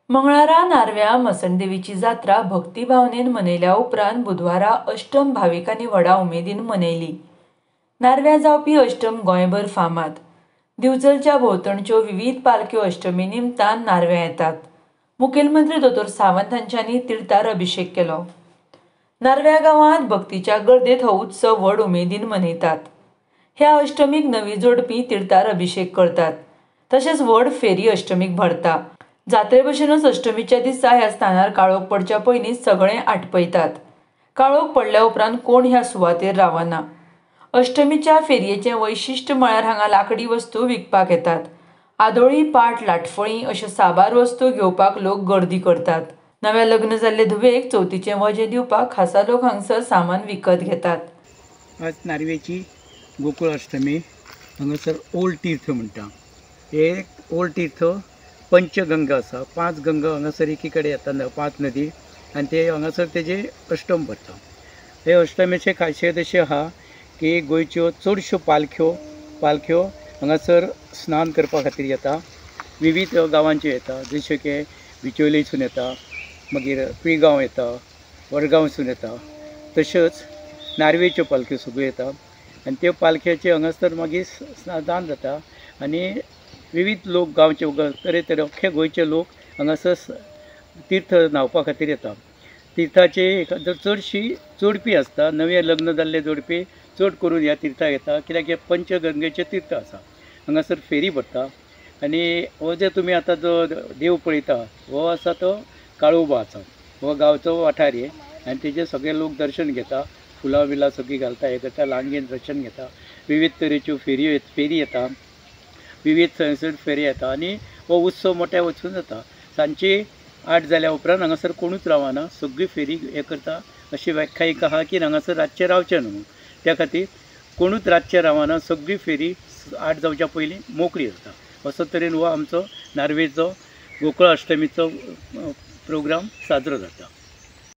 मंगळारा नारव्या मसणदेवीची जात्रा भक्तिभावनेन मनयल्या उपरांत बुधवारा अष्टम भाविकांनी व्हडा उमेदीन मनयली। नारव्या जावपी अष्टम गोंयभर फामाद। दिवचलच्या भोंवतणच्यो विविध पालख्यो अष्टमी निमतान नारव्या येतात। मुखेलमंत्री दोतोर सावंत हांच्यांनी तीर्थार अभिषेक केलो। नारव्या गांवांत भक्तीच्या गर्देत हो उत्सव व्हड उमेदीन मनयतात। ह्या अष्टमीक नवी जोडपी तीर्थार अभिषेक करतात। तशेंच व्हड फेरी अष्टमीक भरता। जात्रे भशेनच अष्टमीच्या दिसा ह्या स्थानार काळोख पडच्या पयलींच सगळें आटपयतात। काळोख पडल्या उपरांत कोण ह्या सुवातेर रावना। अष्टमीच्या फेरयेचें वैशिश्ट्य म्हळ्यार हांगा लाकडी वस्तू विकपाक येतात। आदोळी, पाट, लाटफळी अश्यो साबार वस्तू घेवपाक लोक गर्दी करतात। नव्या लग्न जाल्ले धुवेक चवथीचें वजें दिवपाक खासा लोक हांगसर सामान विकत घेतात। आज नारवेची गोकुळ अष्टमी हांगासर ओल्ड तीर्थ म्हणटा। हे ओल्ड तीर्थ पंचगंगा आसा। 5 गंगा हांगासर एकी कडेन येता, 5 नदी, आनी ते हांगासर तेजे अष्टम भरता। हे अष्टमीचे खासियत अशी आहा की गोंयच्यो चडश्यो पालख्यो हांगासर स्नान करपा खातीर येता। विविध गांवांच्यो येता, जशे की बिचोलेसून येता, मागीर पिळगांव येता, वडगांवसून येता, तश्योच नारवेच्यो पालख्यो सगळ्यो येता। आनी त्यो पालख्याचे हांगासर मागीर स्नान जाता आनी विविध लोक गांवचे तरेतरे अख्खे गोंयचे लोक हांगासर तीर्थ न्हांवपा खातीर येता। तीर्थाचे चडशी जोडपी आसता, नवे लग्न जाल्ले जोडपी चड करून ह्या तीर्थाक येता, कित्याक हे पंचगंगेचे तीर्थ आसा। हांगासर फेरी भरता आनी हो जे तुमी आतां जो देव पळयता हो आसा तो काळोबा आसा। हो गांवचो वाठार हे आनी तेजे सगळे लोक दर्शन घेता, फुलां बिलां सगळीं घालता, हे करता, लांगेन दर्शन घेता। विविध तरेच्यो फेरी येता, विविध थंयसर फेरी येता आनी हो उत्सव मोठ्या वचून जाता। सांजची 8 जाल्या उपरांत हांगासर कोणूच रावना, सगळी फेरी हे करता। अशी व्याख्यायिका आहा की हांगासर रातचें रावचें न्हू, त्या खातीर कोणूच रातचें रावना, सगळी फेरी 8 जावच्या पयलीं मोकळी जाता। असो तरेन हो आमचो नारवेचो गोकुळ अष्टमीचो प्रोग्राम साजरो जाता।